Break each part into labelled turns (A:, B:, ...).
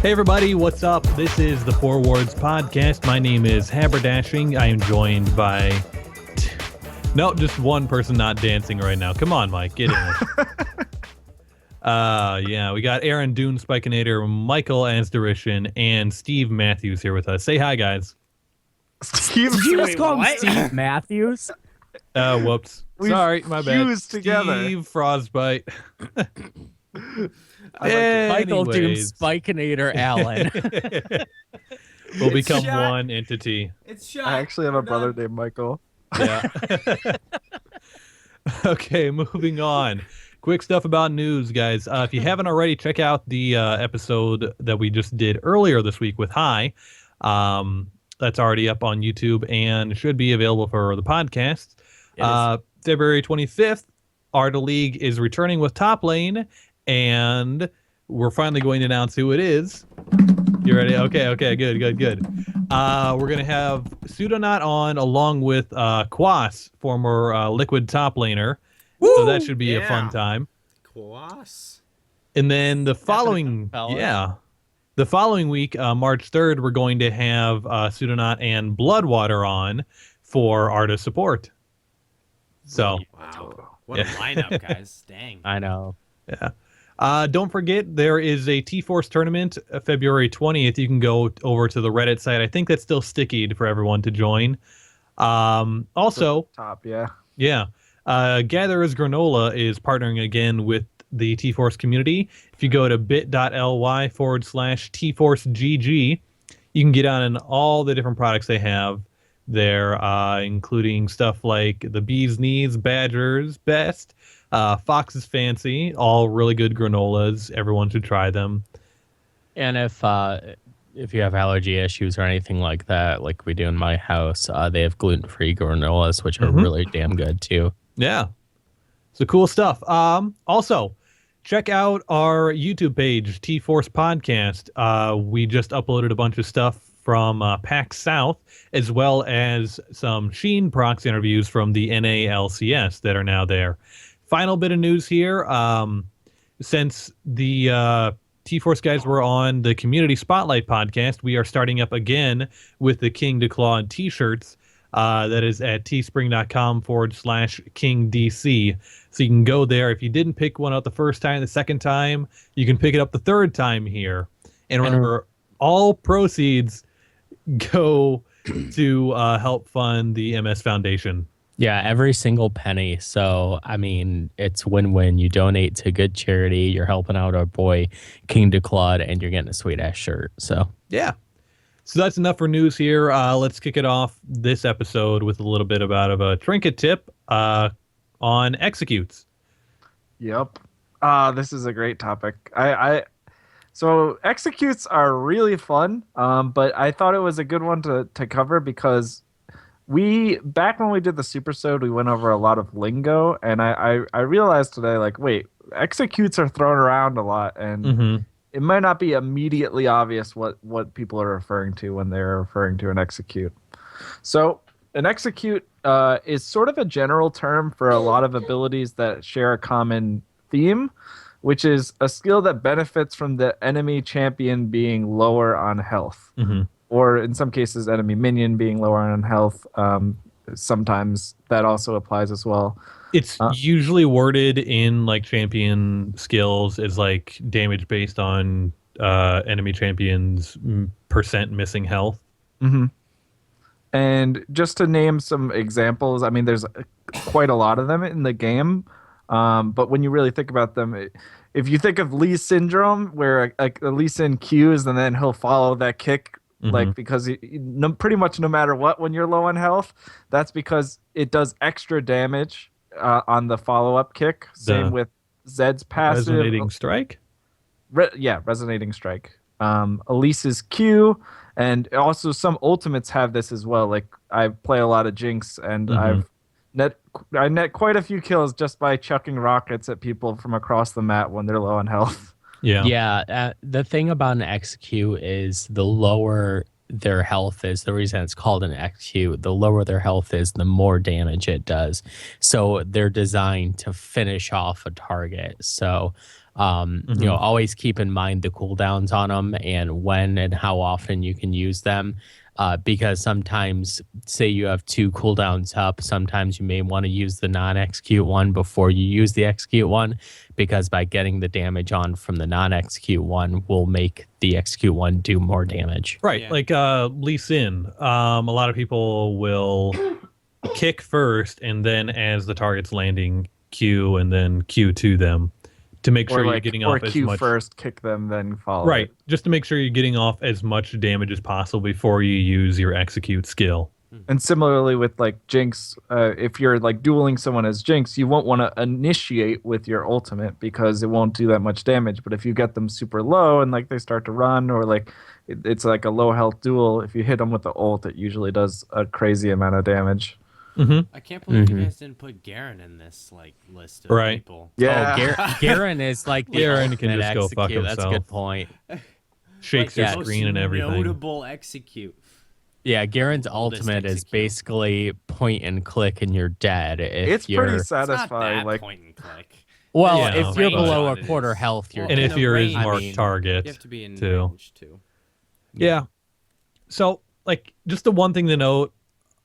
A: Hey everybody, what's up? This is the Four Wards podcast. My name is Haberdashing. I am joined by no, just one person not dancing right now. Come on, Mike, get in it. Yeah, we got Aaron Dune Spikinator, Michael Ansderishin, and Steve Matthews here with us. Say hi, guys.
B: Steve,
C: did you just call him Steve Matthews?
A: Whoops. Sorry, my bad.
B: fused together.
A: Steve Frostbite.
C: Michael Doom
A: Anyways.
C: Spikinator Allen.
A: We'll become
D: shot.
A: one entity.
D: It's shot.
B: I actually have a
D: We're
B: brother
D: done.
B: named Michael.
A: Yeah. Okay, moving on. Quick stuff about news, guys. If you haven't already, check out the episode that we just did earlier this week with Hi. That's already up on YouTube and should be available for the podcast. February 25th, Art of League is returning with Top Lane, and we're finally going to announce who it is. You ready? Okay, good. We're going to have Pseudonaut on along with Quas, former Liquid top laner. So that should be a fun time.
D: Quas.
A: And then the following,
C: fella.
A: the following week, March 3rd, we're going to have Pseudonaut and Bloodwater on for artist support. So,
D: Wow. What
A: Yeah.
D: a lineup, guys. Dang.
C: I know.
A: yeah. Don't forget, there is a T-Force tournament February 20th. You can go over to the Reddit site. I think that's still stickied for everyone to join. Also,
B: Top, yeah.
A: yeah, Gatherers Granola is partnering again with the T-Force community. If you go to bit.ly/TForceGG, you can get on all the different products they have there, including stuff like the Bee's Knees, Badger's Best, Fox's Fancy, all really good granolas. Everyone should try them.
C: And if you have allergy issues or anything like that, like we do in my house, they have gluten-free granolas, which are really damn good too.
A: Yeah. So cool stuff. Also, check out our YouTube page, T-Force Podcast. We just uploaded a bunch of stuff from PAX South, as well as some Sheen Prox interviews from the NALCS that are now there. Final bit of news here. Since the T-Force guys were on the Community Spotlight podcast, we are starting up again with the King DeClaw t-shirts. That is at teespring.com/KingDC. So you can go there. If you didn't pick one up the first time, the second time, you can pick it up the third time here. And remember, all proceeds go to help fund the MS Foundation.
C: Yeah, every single penny. So, I mean, it's win-win. You donate to good charity, you're helping out our boy King DeClaw, and you're getting a sweet-ass shirt. So,
A: Yeah. So that's enough for news here. Let's kick it off this episode with a little bit about a trinket tip on executes.
B: Yep. This is a great topic. So executes are really fun, but I thought it was a good one to cover because back when we did the Supersode, we went over a lot of lingo, and I realized today, like, wait, executes are thrown around a lot, and it might not be immediately obvious what people are referring to when they're referring to an execute. So an execute is sort of a general term for a lot of abilities that share a common theme, which is a skill that benefits from the enemy champion being lower on health. Or in some cases, enemy minion being lower on health. Sometimes that also applies as well.
A: It's usually worded in like champion skills as like damage based on enemy champions percent missing health.
B: And just to name some examples, I mean, there's quite a lot of them in the game. But when you really think about them, if you think of Lee Syndrome, where a Lee Sin Qs and then he'll follow that kick, like because pretty much no matter what, when you're low on health, that's because it does extra damage on the follow-up kick. Same with Zed's passive.
A: Resonating strike?
B: Resonating strike. Elise's Q, and also some ultimates have this as well. Like I play a lot of Jinx, and I net quite a few kills just by chucking rockets at people from across the map when they're low on health.
C: Yeah. The thing about an execute is the lower their health is, the reason it's called an execute, the lower their health is, the more damage it does. So they're designed to finish off a target. So You know, always keep in mind the cooldowns on them and when and how often you can use them. Because sometimes, say you have 2 cooldowns up, sometimes you may want to use the non-execute one before you use the execute one, because by getting the damage on from the non-execute one will make the execute one do more damage.
A: Right,
D: Yeah.
A: like Lee Sin. A lot of people will kick first, and then as the target's landing, Q and then Q to them to make sure
B: or
A: you're
B: like
A: getting
B: or
A: off as
B: Q
A: much.
B: first, kick them, then follow.
A: Right,
B: it.
A: just to make sure you're getting off as much damage as possible before you use your execute skill.
B: And similarly with like Jinx, if you're like dueling someone as Jinx, you won't want to initiate with your ultimate because it won't do that much damage. But if you get them super low and like they start to run, or like it's like a low health duel, if you hit them with the ult, it usually does a crazy amount of damage.
D: I can't believe you guys didn't put Garen in this like list of
A: Right.
D: people.
B: Yeah.
C: Oh, Garen is like the
A: Garen can
C: ultimate
A: just go fuck
C: execute. That's a
A: himself.
C: good point.
A: Shakes
D: Like,
A: your
D: the
A: screen and
D: most
A: everything.
D: Notable execute.
C: Yeah, Garen's
D: Oldest
C: ultimate is
D: execute.
C: basically point and click and you're dead. If
B: It's
C: you're,
B: pretty
D: It's not
B: satisfying.
D: that
B: like
D: point and click.
C: well,
A: Yeah,
C: if you're
A: but-
C: below
D: Range
C: a
D: on it
C: quarter
D: is-
C: health, you're
D: Well,
A: And
C: dead.
A: if you're his
D: range,
A: marked
C: mean,
A: target,
D: You have to be in
A: too.
D: range too.
A: Yeah. So, like, just the one thing to note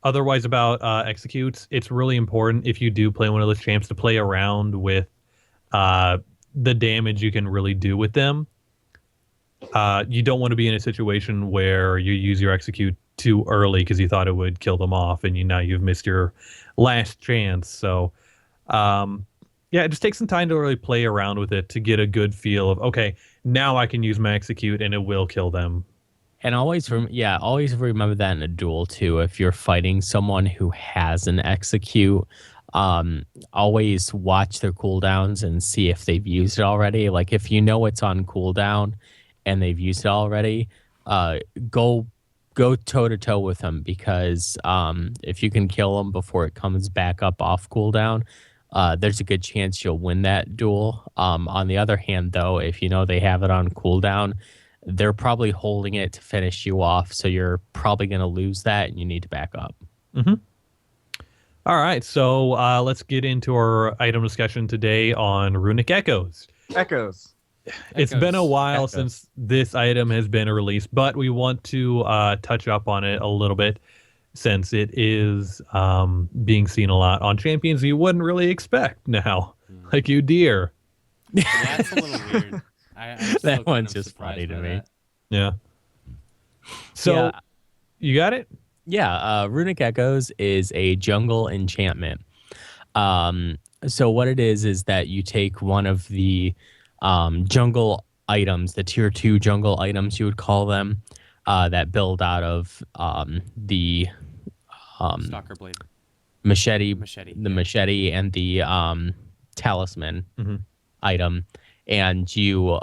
A: otherwise about executes, it's really important if you do play one of those champs to play around with the damage you can really do with them. You don't want to be in a situation where you use your execute too early because you thought it would kill them off, and now you've missed your last chance. So, yeah, it just takes some time to really play around with it to get a good feel of, okay, now I can use my execute and it will kill them.
C: And always remember that in a duel too. If you're fighting someone who has an execute, always watch their cooldowns and see if they've used it already. Like if you know it's on cooldown and they've used it already, go toe to toe with them, because if you can kill them before it comes back up off cooldown, there's a good chance you'll win that duel. On the other hand, though, if you know they have it on cooldown, they're probably holding it to finish you off, so you're probably going to lose that, and you need to back up.
A: All right, so let's get into our item discussion today on Runic Echoes.
B: Echoes.
A: It's been a
D: Echoes.
A: while
C: Echoes.
A: since this item has been released, but we want to touch up on it a little bit since it is being seen a lot on champions you wouldn't really expect now, like you deer.
D: Yeah, that's a little weird. I'm still
C: That
D: kind
C: one's
D: of
C: just
D: surprised
C: funny to
D: by
C: me.
D: that.
A: Yeah. So
C: Yeah.
A: you got it?
C: Yeah, Runic Echoes is a jungle enchantment. So what it is that you take one of the jungle items, the tier 2 jungle items, you would call them, that build out of the
D: Stalker blade.
C: machete,
D: Machete,
C: the
D: yeah.
C: machete, and the talisman
A: Mhm.
C: item. And you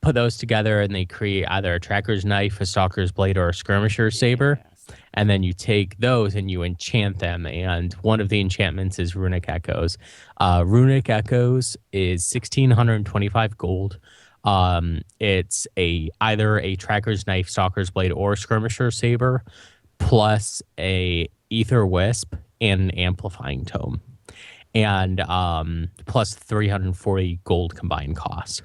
C: put those together and they create either a tracker's knife, a stalker's blade, or a skirmisher's saber.
D: Yes.
C: And then you take those and you enchant them. And one of the enchantments is Runic Echoes. Runic Echoes is 1,625 gold. It's either a tracker's knife, stalker's blade, or skirmisher saber, plus a ether wisp and an amplifying tome, and plus 340 gold combined cost.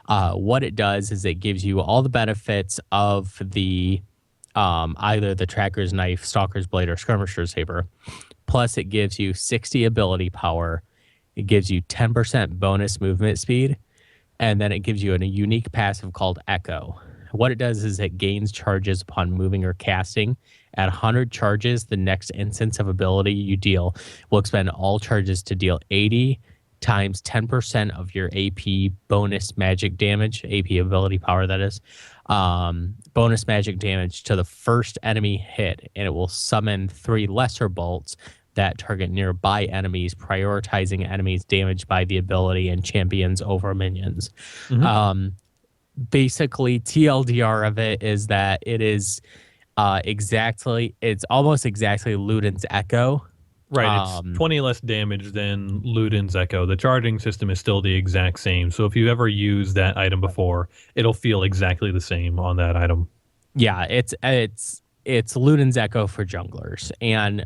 C: What it does is it gives you all the benefits of the either the tracker's knife, stalker's blade, or skirmisher's saber. Plus, it gives you 60 ability power. It gives you 10% bonus movement speed, and then it gives you a unique passive called Echo. What it does is it gains charges upon moving or casting. At 100 charges, the next instance of ability you deal will expend all charges to deal 80 times 10% of your AP bonus magic damage, AP ability power, that is, bonus magic damage to the first enemy hit, and it will summon 3 lesser bolts that target nearby enemies, prioritizing enemies damaged by the ability and champions over minions. Basically, TLDR of it is that it is it's almost exactly Luden's Echo.
A: Right, it's 20 less damage than Luden's Echo. The charging system is still the exact same. So if you've ever used that item before, it'll feel exactly the same on that item.
C: Yeah, it's it's Luden's Echo for junglers, and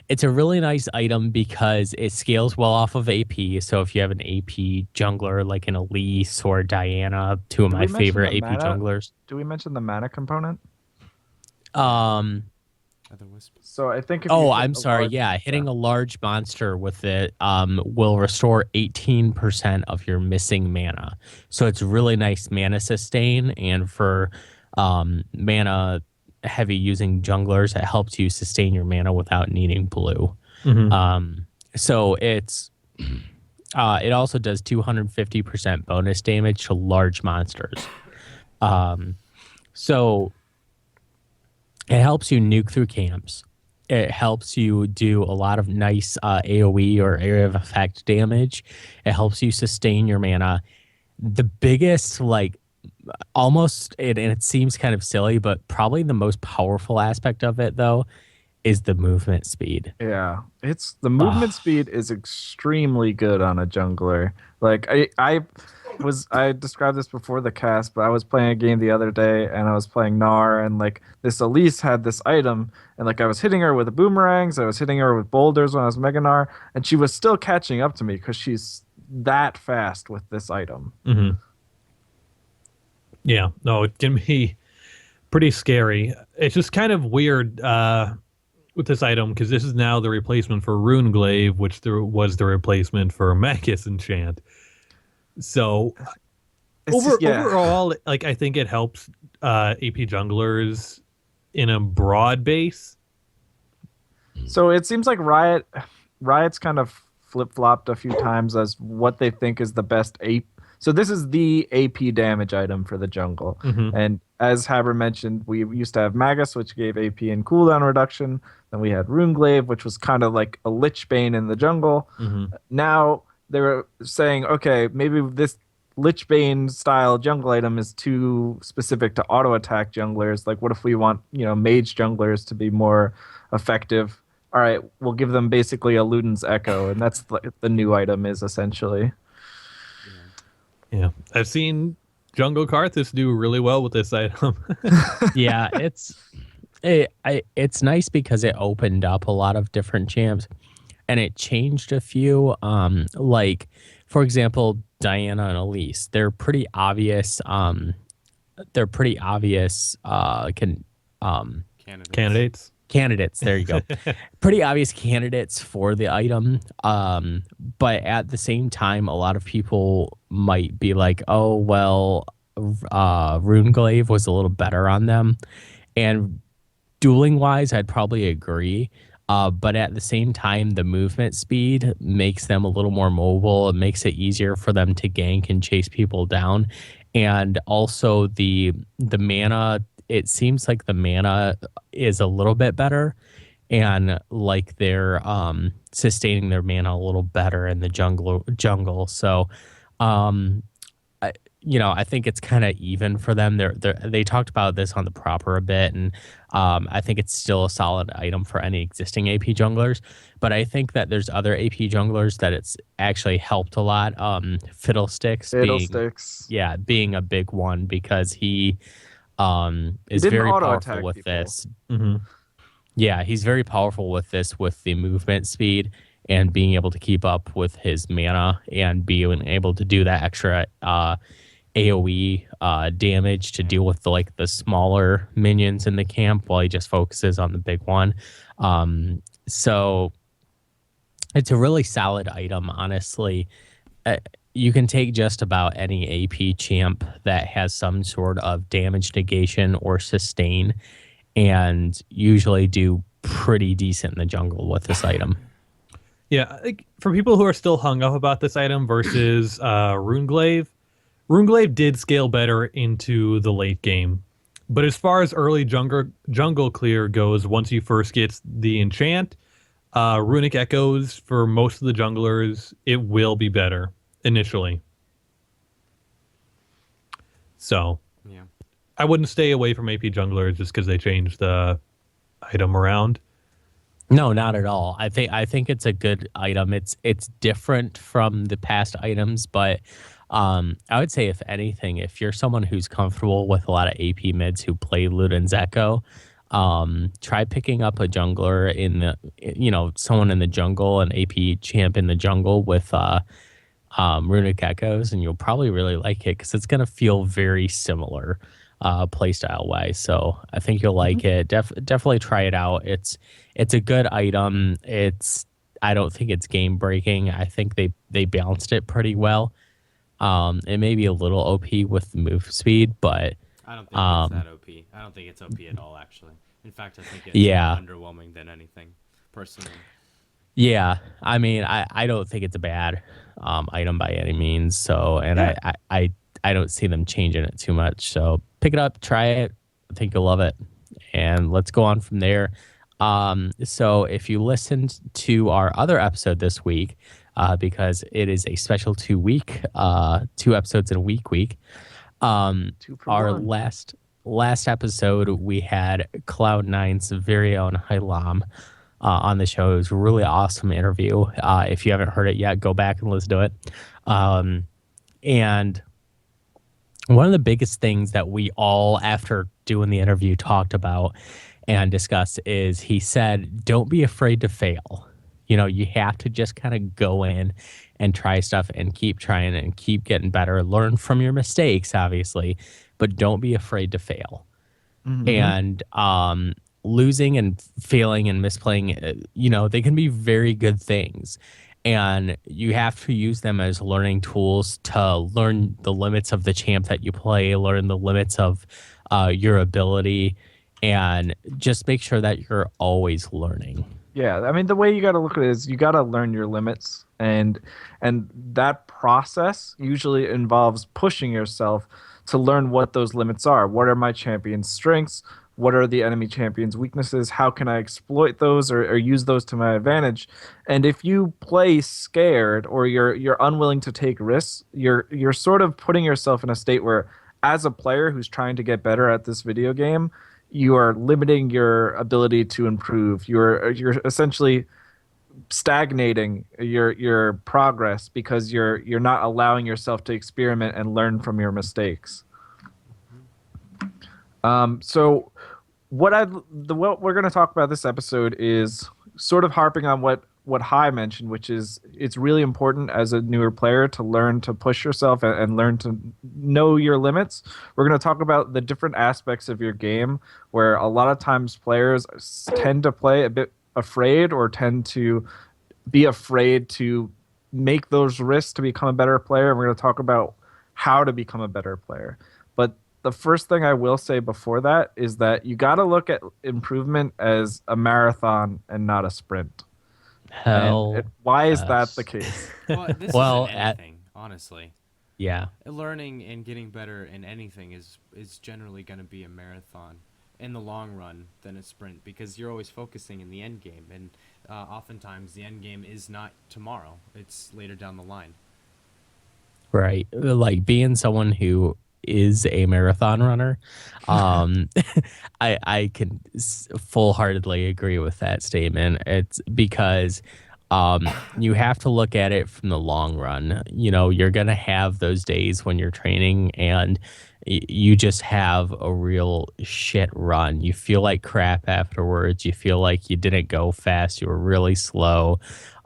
C: it's a really nice item because it scales well off of AP. So if you have an AP jungler like an Elise or Diana, two of
B: Did
C: my
B: we mention
C: favorite
B: the
C: AP
B: mana?
C: junglers.
B: Do we mention the mana component?
D: Other wisps.
B: So I think if you
C: Oh,
B: hit
C: I'm
B: a
C: sorry.
B: large-
C: Yeah, hitting a large monster with it will restore 18% of your missing mana. So it's really nice mana sustain, and for mana heavy using junglers, it helps you sustain your mana without needing blue. So it's it also does 250% bonus damage to large monsters. So it helps you nuke through camps. It helps you do a lot of nice AoE or area of effect damage. It helps you sustain your mana. The biggest, like, almost, and it seems kind of silly, but probably the most powerful aspect of it, though, is the movement speed.
B: Yeah, it's the movement speed is extremely good on a jungler. Like I described this before the cast, but I was playing a game the other day and I was playing Gnar, and like this Elise had this item, and like I was hitting her with the boomerangs, I was hitting her with boulders when I was Mega Gnar, and she was still catching up to me because she's that fast with this item.
A: Yeah, no, it can be pretty scary. It's just kind of weird with this item because this is now the replacement for Runeglaive, which was the replacement for Magus Enchant. So overall, like I think it helps AP junglers in a broad base.
B: So it seems like Riot's kind of flip-flopped a few times as what they think is the best AP. So this is the AP damage item for the jungle. And as Haber mentioned, we used to have Magus, which gave AP and cooldown reduction. Then we had Runeglaive, which was kind of like a Lich Bane in the jungle. Now they're saying, okay, maybe this Lich Bane style jungle item is too specific to auto attack junglers. Like, what if we want, mage junglers to be more effective? All right, we'll give them basically a Luden's Echo, and that's the new item is essentially.
A: Yeah, I've seen Jungle Karthus do really well with this item.
C: Yeah, it's nice because it opened up a lot of different champs, and it changed a few. Like, for example, Diana and Elise. They're pretty obvious.
A: Candidates.
C: Candidates, there you go. Pretty obvious candidates for the item. But at the same time, a lot of people might be like, oh, well, Runeglaive was a little better on them. And dueling wise, I'd probably agree. But at the same time, the movement speed makes them a little more mobile. It makes it easier for them to gank and chase people down. And also the mana, it seems like the mana is a little bit better, and like they're sustaining their mana a little better in the jungle. So I think it's kind of even for them. They talked about this on the proper a bit, and I think it's still a solid item for any existing AP junglers. But I think that there's other AP junglers that it's actually helped a lot. Fiddlesticks being a big one because he is very powerful with
B: people.
C: this. Yeah, he's very powerful with this, with the movement speed and being able to keep up with his mana and being able to do that extra AoE damage to deal with the smaller minions in the camp while he just focuses on the big one. So it's a really solid item, honestly. You can take just about any AP champ that has some sort of damage negation or sustain and usually do pretty decent in the jungle with this item.
A: Yeah, for people who are still hung up about this item versus Runeglaive, Runeglaive did scale better into the late game. But as far as early jungle clear goes, once you first get the enchant, Runic Echoes for most of the junglers, it will be better initially. So
D: yeah,
A: I wouldn't stay away from AP junglers just because they changed the item around.
C: No, not at all. I think it's a good item. It's different from the past items, but I would say if anything, if you're someone who's comfortable with a lot of AP mids who play Luden's Echo, Try picking up a jungler in the, someone in the jungle, an AP champ in the jungle with Runic Echoes, and you'll probably really like it because it's gonna feel very similar playstyle wise. So I think you'll like it. Definitely try it out. It's a good item. I don't think it's game breaking. I think they balanced it pretty well. It may be a little OP with the move speed, but
D: I don't think it's that OP. I don't think it's OP at all, actually. In fact, I think it's
C: Yeah.
D: more underwhelming than anything, personally.
C: yeah, I mean, I don't think it's a bad item by any means. So, and
B: Yeah.
C: I don't see them changing it too much. So pick it up, try it. I think you'll love it. And let's go on from there. So if you listened to our other episode this week, because it is a special 2 week, 2 episodes in a week.
B: 2 for
C: Our
B: 1.
C: last episode, we had Cloud9's very own Hylam on the show. It was a really awesome interview. If you haven't heard it yet, go back and listen to it. And one of the biggest things that we all, after doing the interview, talked about and discussed is he said, don't be afraid to fail. You have to just kind of go in and try stuff and keep trying and keep getting better. Learn from your mistakes, obviously, but don't be afraid to fail. And losing and failing and misplaying, they can be very good things. And you have to use them as learning tools to learn the limits of the champ that you play, learn the limits of your ability, and just make sure that you're always learning.
B: Yeah, I mean, the way you got to look at it is you got to learn your limits, and that process usually involves pushing yourself to learn what those limits are. What are my champion's strengths? What are the enemy champion's weaknesses? How can I exploit those or use those to my advantage? And if you play scared or you're unwilling to take risks, you're sort of putting yourself in a state where, as a player who's trying to get better at this video game, you are limiting your ability to improve. You're essentially stagnating your progress because you're not allowing yourself to experiment and learn from your mistakes. So what we're going to talk about this episode is sort of harping on what Hai mentioned, which is it's really important as a newer player to learn to push yourself and learn to know your limits. We're going to talk about the different aspects of your game where a lot of times players tend to play a bit afraid or tend to be afraid to make those risks to become a better player. And we're going to talk about how to become a better player. But the first thing I will say before that is that you got to look at improvement as a marathon and not a sprint. Why is that the case?
D: Well, this
C: Well,
D: isn't anything, honestly.
C: Yeah.
D: Learning and getting better in anything is generally going to be a marathon in the long run than a sprint, because you're always focusing in the end game, and oftentimes the end game is not tomorrow, it's later down the line.
C: Right. Like being someone who is a marathon runner, I can full-heartedly agree with that statement. It's because you have to look at it from the long run. You're going to have those days when you're training and you just have a real shit run. You feel like crap afterwards. You feel like you didn't go fast. You were really slow.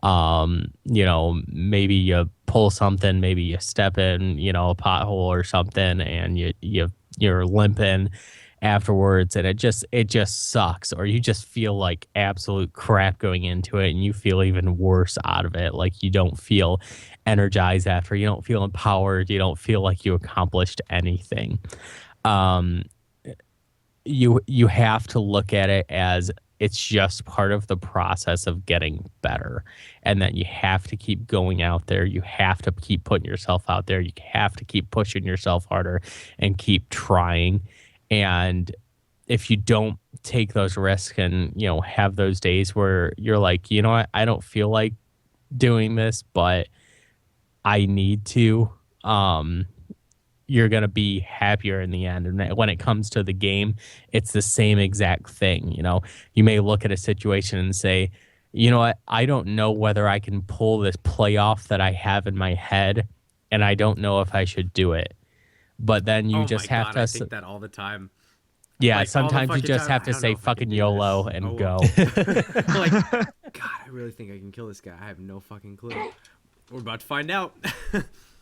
C: Maybe you pull something, maybe you step in, a pothole or something, and you're limping afterwards, and it just sucks, or you just feel like absolute crap going into it, and you feel even worse out of it. Like you don't feel energized after, you don't feel empowered, you don't feel like you accomplished anything. You have to look at it as it's just part of the process of getting better, and that you have to keep going out there. You have to keep putting yourself out there. You have to keep pushing yourself harder and keep trying. And if you don't take those risks and, have those days where you're like, what, I don't feel like doing this, but I need to, you're going to be happier in the end. And when it comes to the game, it's the same exact thing. You may look at a situation and say, what, I don't know whether I can pull this playoff that I have in my head, and I don't know if I should do it. But then you just have to.
D: I think that all the time.
C: Yeah,
D: Like, all the
C: sometimes you
D: fucking
C: just
D: time,
C: have
D: I
C: to
D: don't
C: say
D: know if I can
C: fucking
D: do
C: YOLO
D: this.
C: and
D: Oh,
C: go.
D: Like, God, I really think I can kill this guy. I have no fucking clue. We're about to find out.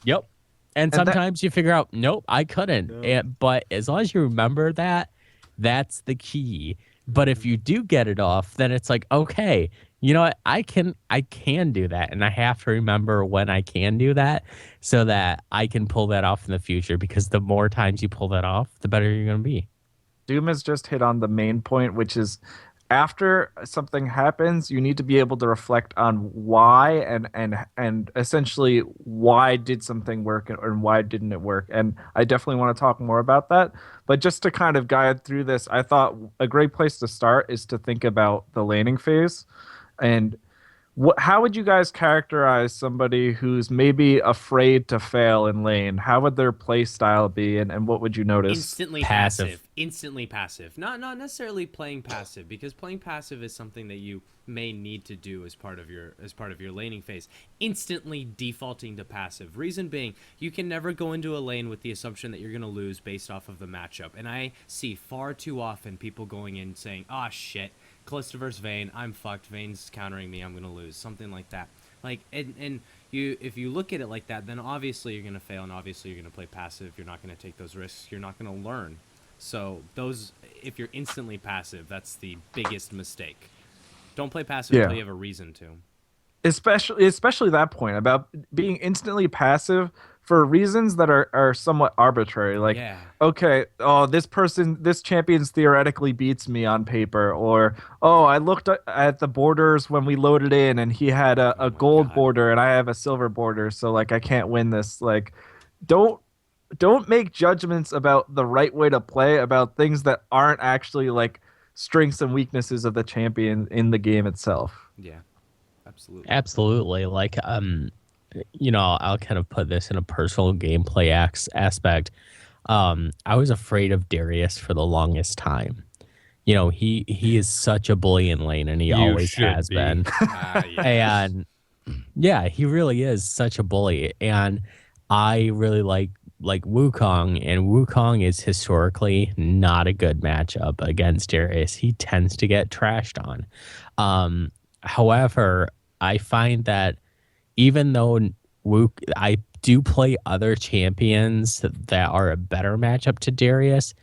C: Yep. And
B: And that
C: sometimes you figure out, nope, I couldn't.
D: No.
C: But as long as you remember that, that's the key. But if you do get it off, then it's like, okay, you know what? I can do that. And I have to remember when I can do that so that I can pull that off in the future, because the more times you pull that off, the better you're going to be.
B: Doom has just hit on the main point, which is after something happens, you need to be able to reflect on why and essentially why did something work and why didn't it work. And I definitely want to talk more about that. But just to kind of guide through this, I thought a great place to start is to think about the laning phase. And how would you guys characterize somebody who's maybe afraid to fail in lane? How would their play style be, and what would you notice?
D: Instantly
C: Passive.
D: passive. Instantly passive. Not necessarily playing passive, because playing passive is something that you may need to do as part of your laning phase. Instantly defaulting to passive. Reason being, you can never go into a lane with the assumption that you're going to lose based off of the matchup. And I see far too often people going in saying, "Ah, shit, Kalista versus Vayne, I'm fucked. Vayne's countering me. I'm going to lose." Something like that. Like, and you, if you look at it like that, then obviously you're going to fail, and obviously you're going to play passive. You're not going to take those risks. You're not going to learn. So if you're instantly passive, that's the biggest mistake. Don't play passive until you have a reason to.
B: Especially that point about being instantly passive for reasons that are somewhat arbitrary. Like,
D: Yeah.
B: okay, oh, this champion's theoretically beats me on paper, or oh, I looked at the borders when we loaded in and he had a gold
D: God.
B: border and I have a silver border, so like I can't win this. Like, don't make judgments about the right way to play about things that aren't actually like strengths and weaknesses of the champion in the game itself.
D: Yeah. Absolutely.
C: Absolutely. Like, I'll kind of put this in a personal gameplay aspect. I was afraid of Darius for the longest time. He is such a bully in lane, and he
A: You
C: always
A: should
C: has
A: be.
C: been.
D: Yes.
C: And yeah, he really is such a bully. And I really like Wukong, and Wukong is historically not a good matchup against Darius. He tends to get trashed on. However, I find that even though I do play other champions that are a better matchup to Darius,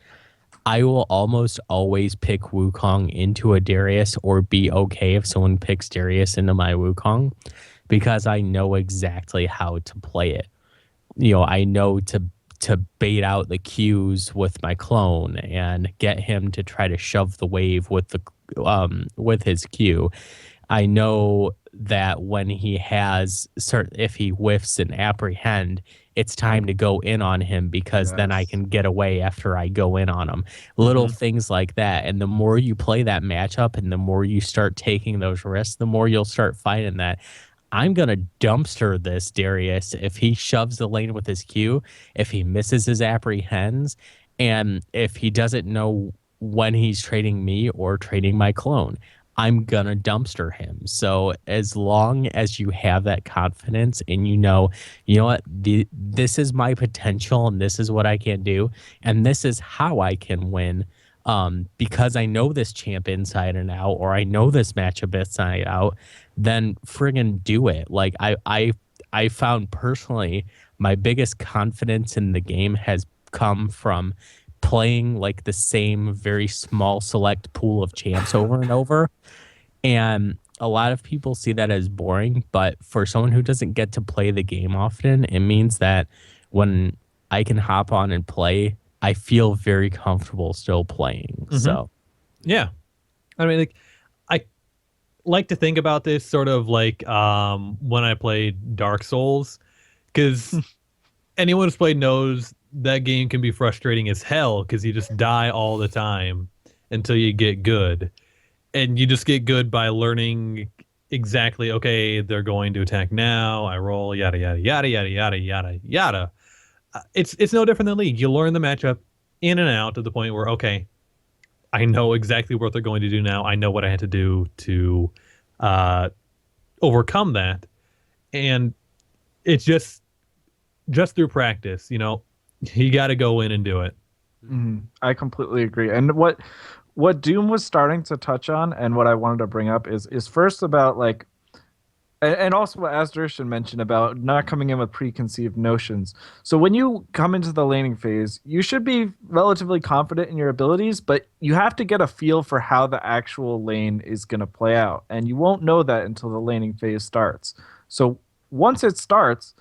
C: I will almost always pick Wukong into a Darius, or be okay if someone picks Darius into my Wukong, because I know exactly how to play it. I know to bait out the Qs with my clone and get him to try to shove the wave with his Q. I know that when he has if he whiffs and apprehend, it's time to go in on him, because then I
B: Yes.
C: can get away after I go in on him. Little things like that. And the more you play that matchup and the more you start taking those risks, the more you'll start finding that I'm going to dumpster this Darius if he shoves the lane with his Q, if he misses his apprehends, and if he doesn't know when he's trading me or trading my clone. I'm going to dumpster him. So as long as you have that confidence and you know what, this is my potential and this is what I can do and this is how I can win, because I know this champ inside and out, or I know this matchup inside out, then friggin' do it. Like I found personally my biggest confidence in the game has come from playing like the same very small select pool of champs over and over. And a lot of people see that as boring, but for someone who doesn't get to play the game often, it means that when I can hop on and play, I feel very comfortable still playing. So
A: Yeah. I mean, like, I like to think about this sort of like when I played Dark Souls, because anyone who's played knows that game can be frustrating as hell, because you just die all the time until you get good. And you just get good by learning exactly, okay, they're going to attack now, I roll, yada, yada, yada, yada, yada, yada, yada. It's no different than League. You learn the matchup in and out to the point where, okay, I know exactly what they're going to do now. I know what I had to do to overcome that. And it's just through practice, you got to go in and do it.
B: I completely agree. And what Doom was starting to touch on, and what I wanted to bring up is first about like, and also what Asdershin mentioned about not coming in with preconceived notions. So when you come into the laning phase, you should be relatively confident in your abilities, but you have to get a feel for how the actual lane is going to play out, and you won't know that until the laning phase starts. So once it starts,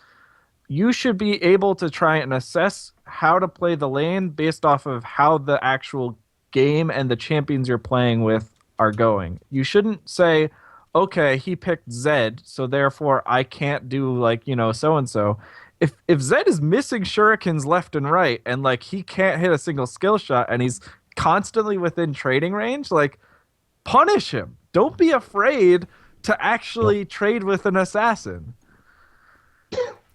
B: you should be able to try and assess how to play the lane based off of how the actual game and the champions you're playing with are going. You shouldn't say, okay, he picked Zed, so therefore I can't do like, so and so. If Zed is missing shurikens left and right and like he can't hit a single skill shot and he's constantly within trading range, like punish him. Don't be afraid to actually trade with an assassin.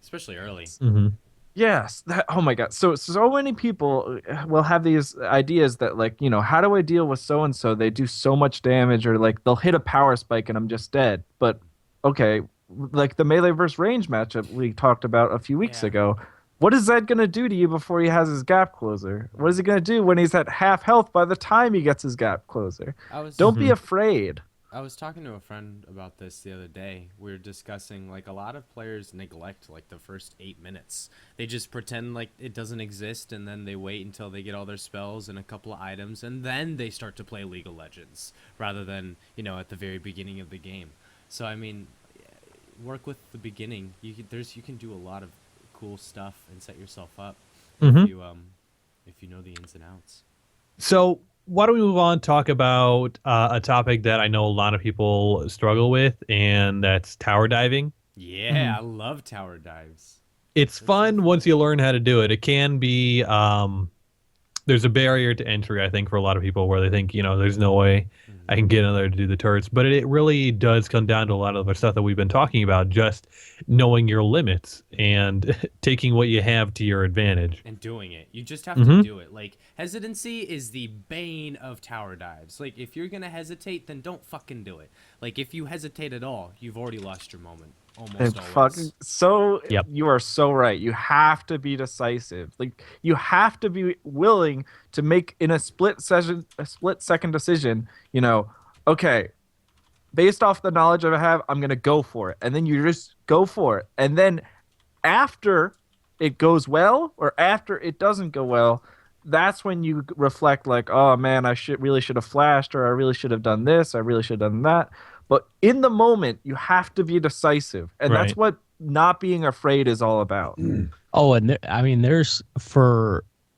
D: Especially early.
A: Mm-hmm.
B: Yes. Oh my God. So many people will have these ideas that like, how do I deal with so and so? They do so much damage, or like they'll hit a power spike and I'm just dead. But okay, like the melee versus range matchup we talked about a few weeks ago. What is that gonna do to you before he has his gap closer? What is he gonna do when he's at half health by the time he gets his gap closer? Don't be afraid.
D: I was talking to a friend about this the other day. We were discussing like a lot of players neglect like the first 8 minutes. They just pretend like it doesn't exist, and then they wait until they get all their spells and a couple of items, and then they start to play League of Legends rather than, at the very beginning of the game. So I mean, work with the beginning. You can do a lot of cool stuff and set yourself up if you know the ins and outs.
A: So why don't we move on and talk about a topic that I know a lot of people struggle with, and that's tower diving.
D: Yeah, I love tower dives.
A: It's fun once you learn how to do it. It can be there's a barrier to entry, I think, for a lot of people where they think, there's no way I can get in there to do the turrets. But it really does come down to a lot of the stuff that we've been talking about, just knowing your limits and taking what you have to your advantage.
D: And doing it. You just have to do it. Like, hesitancy is the bane of tower dives. Like, if you're going to hesitate, then don't fucking do it. Like, if you hesitate at all, you've already lost your moment. Almost always.
B: You are so right. You have to be decisive. Like you have to be willing to make in a split second decision. Okay, based off the knowledge I have, I'm gonna go for it, and then you just go for it, and then after it goes well or after it doesn't go well, that's when you reflect like, oh man, I really should have flashed, or I really should have done this, I really should have done that. But in the moment, you have to be decisive, and that's what not being afraid is all about.
C: Oh, and there's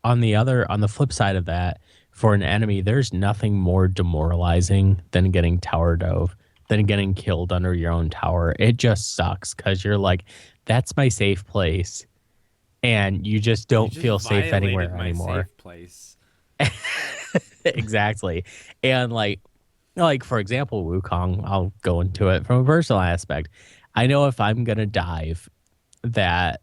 C: on the flip side of that, for an enemy, there's nothing more demoralizing than getting tower dove, than getting killed under your own tower. It just sucks because you're like, that's my safe place, and you just don't feel safe anywhere anymore.
D: Safe place.
C: Exactly, and like for example, Wukong, I'll go into it from a personal aspect. I know if I'm gonna dive, that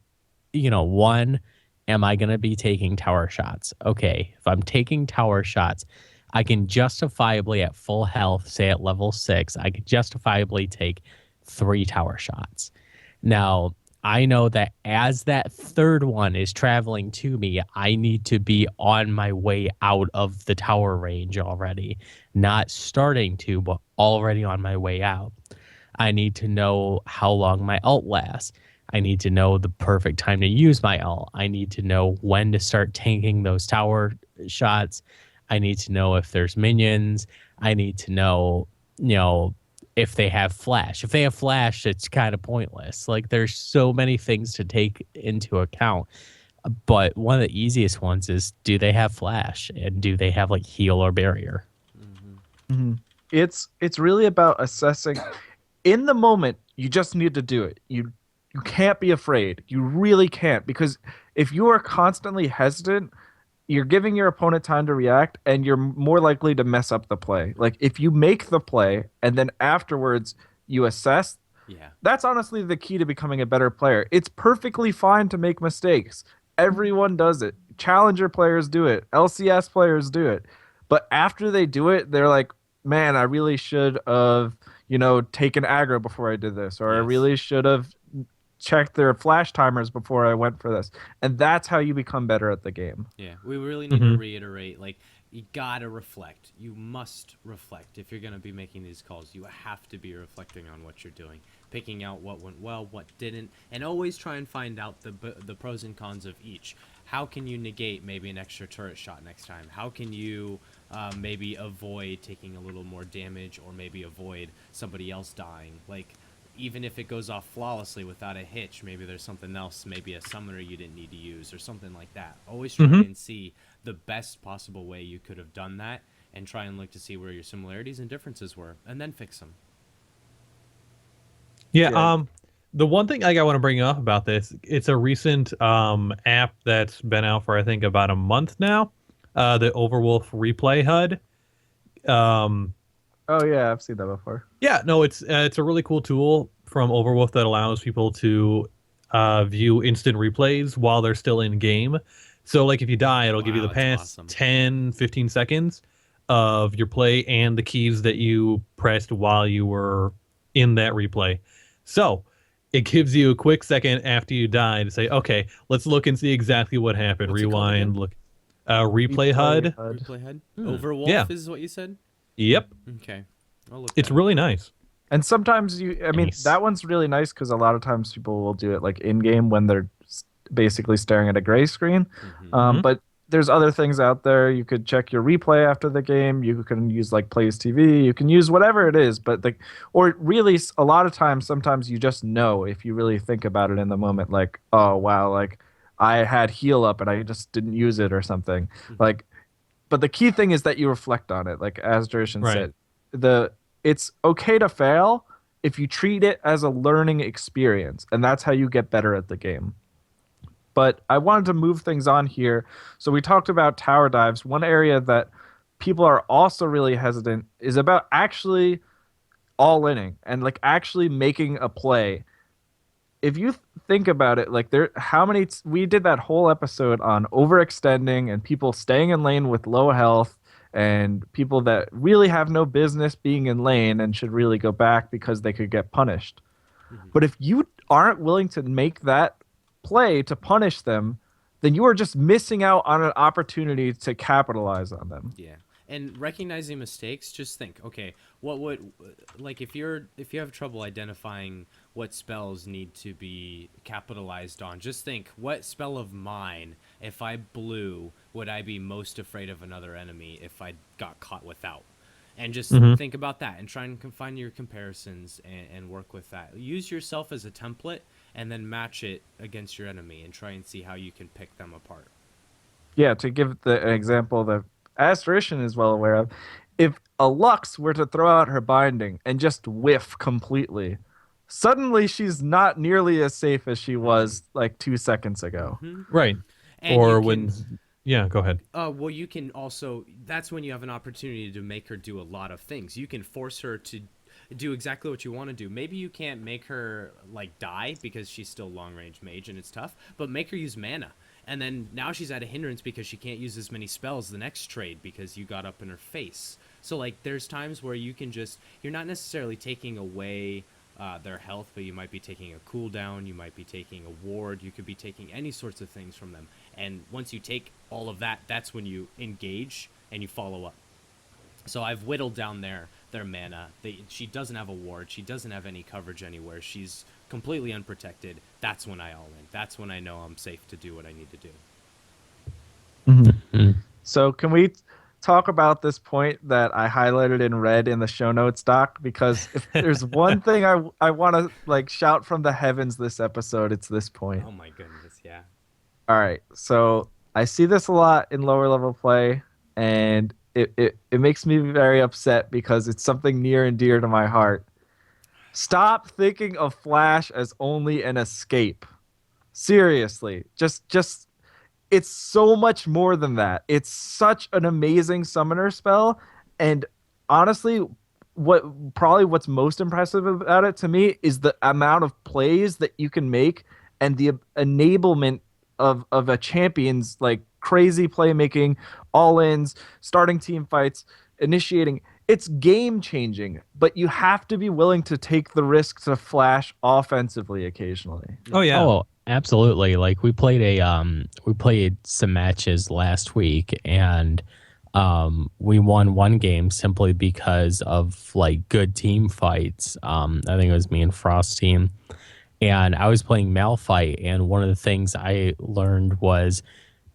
C: one, am I gonna be taking tower shots? Okay, if I'm taking tower shots, I can justifiably at full health, say at level 6, I could justifiably take 3 tower shots. Now, I know that as that third one is traveling to me, I need to be on my way out of the tower range already. Not starting to, but already on my way out. I need to know how long my ult lasts. I need to know the perfect time to use my ult. I need to know when to start tanking those tower shots. I need to know if there's minions. I need to know, if they have flash. If they have flash, it's kind of pointless. Like, there's so many things to take into account. But one of the easiest ones is, do they have flash? And do they have heal or barrier?
B: It's really about assessing. In the moment, you just need to do it. You can't be afraid. You really can't, because if you are constantly hesitant, you're giving your opponent time to react, and you're more likely to mess up the play. Like, if you make the play and then afterwards you assess, that's honestly the key to becoming a better player. It's perfectly fine to make mistakes. Everyone does it. Challenger players do it. LCS players do it. But after they do it, they're like, man, I really should have, taken aggro before I did this, or I really should have check their flash timers before I went for this. And that's how you become better at the game.
D: Yeah, we really need to reiterate, like, you gotta reflect. You must reflect. If you're gonna be making these calls, you have to be reflecting on what you're doing, picking out what went well, what didn't, and always try and find out the pros and cons of each. How can you negate maybe an extra turret shot next time? How can you maybe avoid taking a little more damage, or maybe avoid somebody else dying? Like, even if it goes off flawlessly without a hitch, maybe there's something else, maybe a summoner you didn't need to use or something like that. Always try and see the best possible way you could have done that, and try and look to see where your similarities and differences were, and then fix them.
A: Yeah,
B: Yeah.
A: the one thing I want to bring up about this, it's a recent app that's been out for I think about a month now. The Overwolf Replay HUD.
B: Oh yeah, I've seen that before.
A: Yeah, no, it's a really cool tool from Overwolf that allows people to view instant replays while they're still in game. So like if you die, it'll give you the
D: Wow, that's
A: past
D: awesome.
A: 10, 15 seconds of your play and the keys that you pressed while you were in that replay. So it gives you a quick second after you die to say, okay, let's look and see exactly what happened.
D: What's it called
A: Rewind,
D: again?
A: look. Replay HUD.
D: Replay head? Overwolf
A: Yeah.
D: is what you said?
A: Yep.
D: Okay. I'll look
A: It's
D: that up.
A: really nice.
B: And sometimes I mean,
C: Nice.
B: that one's really nice because a lot of times people will do it like in game when they're basically staring at a gray screen.
A: Mhm.
B: But there's other things out there. You could check your replay after the game. You can use like Plays TV. You can use whatever it is. But like, or really, a lot of times, sometimes you just know if you really think about it in the moment. Like, oh wow, like I had heal up and I just didn't use it or something. Like, but the key thing is that you reflect on it. Like as Dershan
A: Right.
B: said, it's okay to fail if you treat it as a learning experience, and that's how you get better at the game. But I wanted to move things on here. So we talked about tower dives. One area that people are also really hesitant is about actually all-inning and like actually making a play. If you think about it, like we did that whole episode on overextending and people staying in lane with low health and people that really have no business being in lane and should really go back because they could get punished. But if you aren't willing to make that play to punish them, then you are just missing out on an opportunity to capitalize on them.
D: Yeah. And recognizing mistakes, just think, okay, what would, like, if you have trouble identifying what spells need to be capitalized on, just think, what spell of mine, if I blew, would I be most afraid of another enemy if I got caught without? And just think about that and try and find your comparisons and work with that. Use yourself as a template and then match it against your enemy and try and see how you can pick them apart.
B: Yeah, to give an example that Asterishan is well aware of, if a Lux were to throw out her binding and just whiff completely, suddenly she's not nearly as safe as she was like 2 seconds ago.
A: Right.
D: And
A: Or
D: you
A: when
D: can-
A: yeah, go ahead.
D: well, you can also, that's when you have an opportunity to make her do a lot of things. You can force her to do exactly what you want to do. Maybe you can't make her like die because she's still long range mage and it's tough, but make her use mana. And then now she's at a hindrance because she can't use as many spells the next trade because you got up in her face. So like there's times where you can just, you're not necessarily taking away their health, but you might be taking a cooldown, you might be taking a ward, you could be taking any sorts of things from them. And once you take all of that, that's when you engage and you follow up. So I've whittled down their mana. She doesn't have a ward. She doesn't have any coverage anywhere. She's completely unprotected. That's when I all in. That's when I know I'm safe to do what I need to do.
B: So can we talk about this point that I highlighted in red in the show notes, Doc? Because if there's one thing I want to like shout from the heavens this episode, it's this point.
D: Oh my goodness, yeah.
B: All right, so I see this a lot in lower level play, and it makes me very upset because it's something near and dear to my heart. Stop thinking of Flash as only an escape. Seriously, just it's so much more than that. It's such an amazing summoner spell, and honestly, what's most impressive about it to me is the amount of plays that you can make and the enablement of a champion's like crazy playmaking, all-ins, starting team fights, initiating. it's game changing, but you have to be willing to take the risk to flash offensively occasionally.
A: Oh yeah.
C: Oh, absolutely. Like we played some matches last week, and we won one game simply because of like good team fights. I think it was me and Frost team, and I was playing Malphite, and one of the things I learned was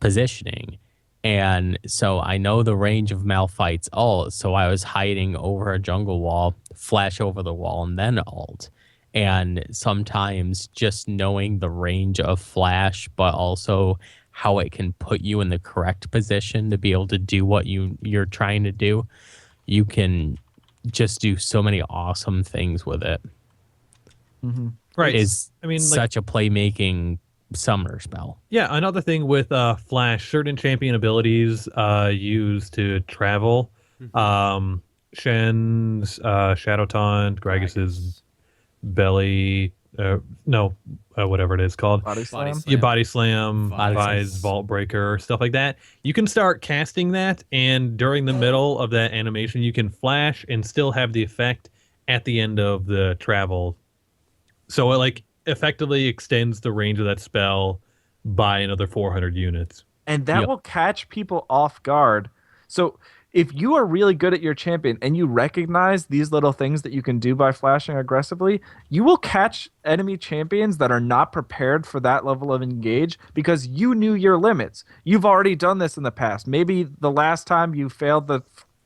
C: positioning. And so I know the range of Malphite's ult, so I was hiding over a jungle wall, flash over the wall, and then ult. And sometimes just knowing the range of flash, but also how it can put you in the correct position to be able to do what you're trying to do, you can just do so many awesome things with it.
A: Right.
C: Is
A: I mean, like,
C: such a playmaking summoner spell.
A: yeah, another thing with Flash, certain champion abilities used to travel. Shen's Shadow Taunt, Gragas's Belly, whatever it is called.
B: Body slam.
D: Slam.
A: Your Body Slam,
C: Body
A: Vi's
C: Slam.
A: Vault Breaker, stuff like that. You can start casting that, and during the middle of that animation, you can flash and still have the effect at the end of the travel. So it like effectively extends the range of that spell by another 400 units.
B: And that
C: Yep.
B: will catch people off guard. So if you are really good at your champion and you recognize these little things that you can do by flashing aggressively, you will catch enemy champions that are not prepared for that level of engage because you knew your limits. You've already done this in the past. Maybe the last time you failed the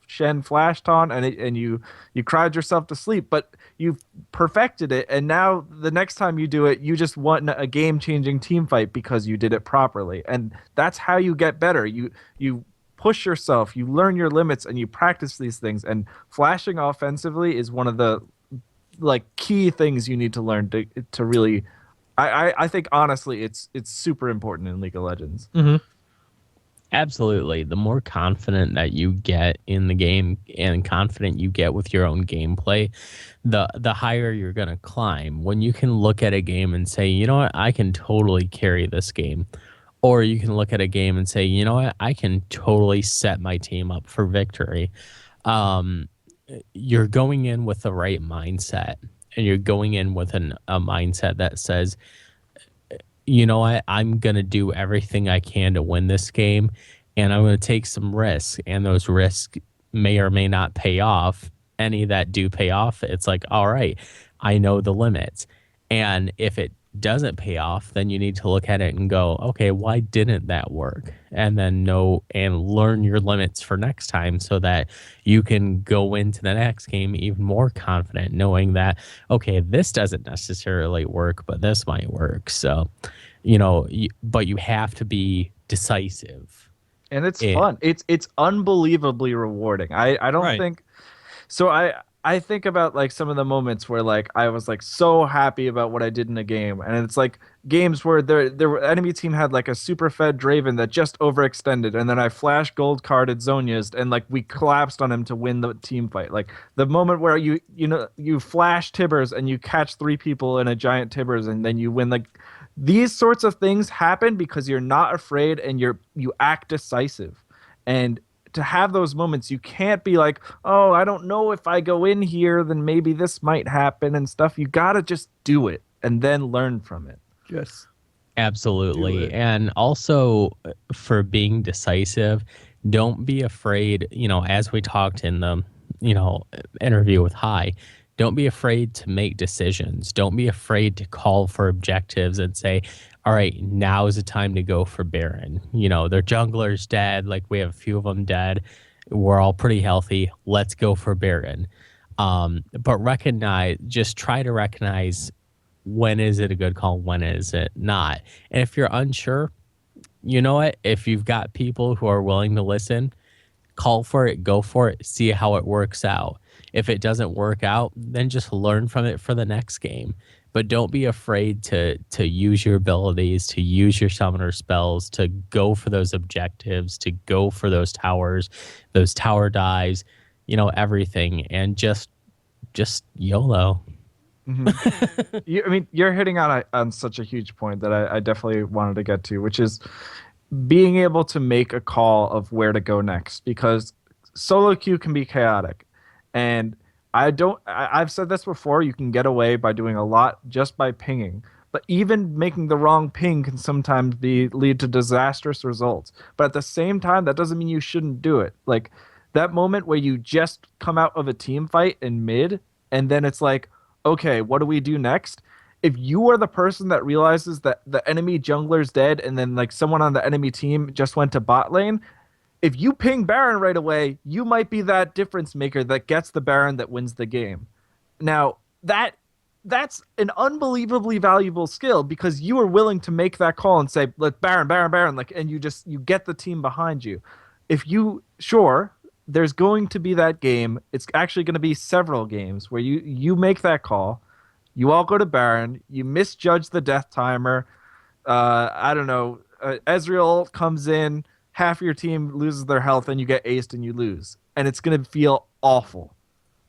B: Shen flash taunt and you cried yourself to sleep, but you've perfected it, and now the next time you do it, you just won a game-changing team fight because you did it properly. And that's how you get better. You push yourself, you learn your limits, and you practice these things. And flashing offensively is one of the like key things you need to learn to really. I think honestly, it's super important in League of Legends.
C: Absolutely. The more confident that you get in the game and confident you get with your own gameplay, the higher you're going to climb. When you can look at a game and say, you know what, I can totally carry this game. Or you can look at a game and say, you know what, I can totally set my team up for victory. You're going in with the right mindset, and you're going in with a mindset that says, you know what, I'm going to do everything I can to win this game, and I'm going to take some risks, and those risks may or may not pay off. Any that do pay off, it's like, all right, I know the limits. And if it doesn't pay off, then you need to look at it and go, okay, why didn't that work? And then know and learn your limits for next time so that you can go into the next game even more confident, knowing that, okay, this doesn't necessarily work, but this might work. So, but you have to be decisive.
B: And it's fun. It's unbelievably rewarding. I don't
A: Right.
B: think so. I think about like some of the moments where like I was like so happy about what I did in a game, and it's like games where the enemy team had like a super fed Draven that just overextended, and then I flash gold carded Zhonya's, and like we collapsed on him to win the team fight. Like the moment where you flash Tibbers and you catch 3 people in a giant Tibbers, and then you win. Like these sorts of things happen because you're not afraid and you act decisive. And to have those moments, you can't be like, oh, I don't know, if I go in here, then maybe this might happen and stuff. You got to just do it and then learn from it.
A: Just
C: Absolutely. And also for being decisive, don't be afraid, as we talked in the, interview with High, don't be afraid to make decisions. Don't be afraid to call for objectives and say, all right, now is the time to go for Baron. Their jungler's dead. Like we have a few of them dead. We're all pretty healthy. Let's go for Baron. But just try to recognize when is it a good call, when is it not. And if you're unsure, you know what? If you've got people who are willing to listen, call for it, go for it, see how it works out. If it doesn't work out, then just learn from it for the next game. But don't be afraid to use your abilities, to use your summoner spells, to go for those objectives, to go for those towers, those tower dives, everything. And just YOLO.
B: You're hitting on such a huge point that I definitely wanted to get to, which is being able to make a call of where to go next, because solo queue can be chaotic. And I've said this before, you can get away by doing a lot just by pinging. But even making the wrong ping can sometimes lead to disastrous results. But at the same time, that doesn't mean you shouldn't do it. Like that moment where you just come out of a team fight in mid, and then it's like, okay, what do we do next? If you are the person that realizes that the enemy jungler's dead, and then like someone on the enemy team just went to bot lane, if you ping Baron right away, you might be that difference maker that gets the Baron that wins the game. Now, that's an unbelievably valuable skill because you are willing to make that call and say, "Let Baron, Baron, Baron," like, and you get the team behind you. Sure, there's going to be that game. It's actually going to be several games where you make that call. You all go to Baron. You misjudge the death timer. I don't know. Ezreal comes in. Half your team loses their health, and you get aced and you lose. And it's going to feel awful.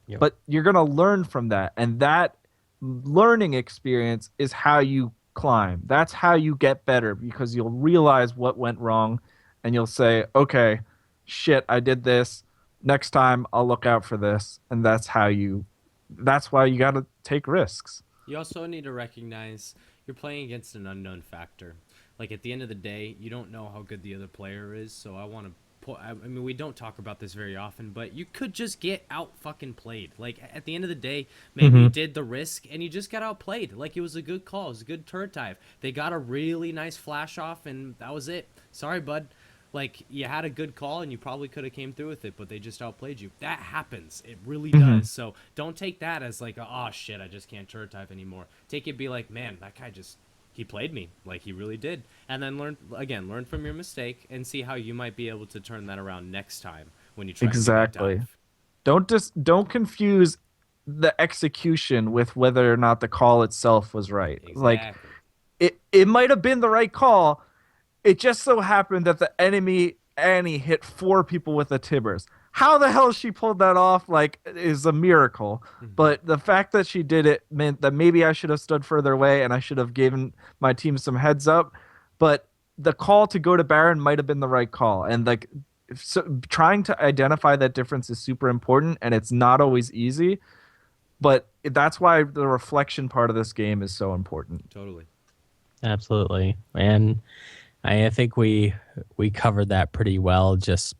C: Yep.
B: But you're going to learn from that. And that learning experience is how you climb. That's how you get better because you'll realize what went wrong and you'll say, okay, shit, I did this. Next time I'll look out for this. And that's why you got to take risks.
D: You also need to recognize you're playing against an unknown factor. Like at the end of the day, you don't know how good the other player is. So I mean, we don't talk about this very often, but you could just get out fucking played. Like at the end of the day, maybe you did the risk and you just got outplayed. Like it was a good call, it was a good turret dive. They got a really nice flash off, and that was it. Sorry, bud. Like you had a good call and you probably could have came through with it, but they just outplayed you. That happens. It really does. So don't take that as like, oh shit, I just can't turret dive anymore. Take it, be like, man, that guy he played me, like he really did. And then learn from your mistake and see how you might be able to turn that around next time when you try
B: Exactly.
D: to dive.
B: Don't confuse the execution with whether or not the call itself was right.
D: Exactly.
B: Like it might have been the right call. It just so happened that the enemy Annie hit 4 people with the Tibbers. How the hell she pulled that off, like, is a miracle. But the fact that she did it meant that maybe I should have stood further away and I should have given my team some heads up. But the call to go to Baron might have been the right call. And, like, trying to identify that difference is super important, and it's not always easy. But that's why the reflection part of this game is so important.
D: Totally.
C: Absolutely. And I think we covered that pretty well. Just,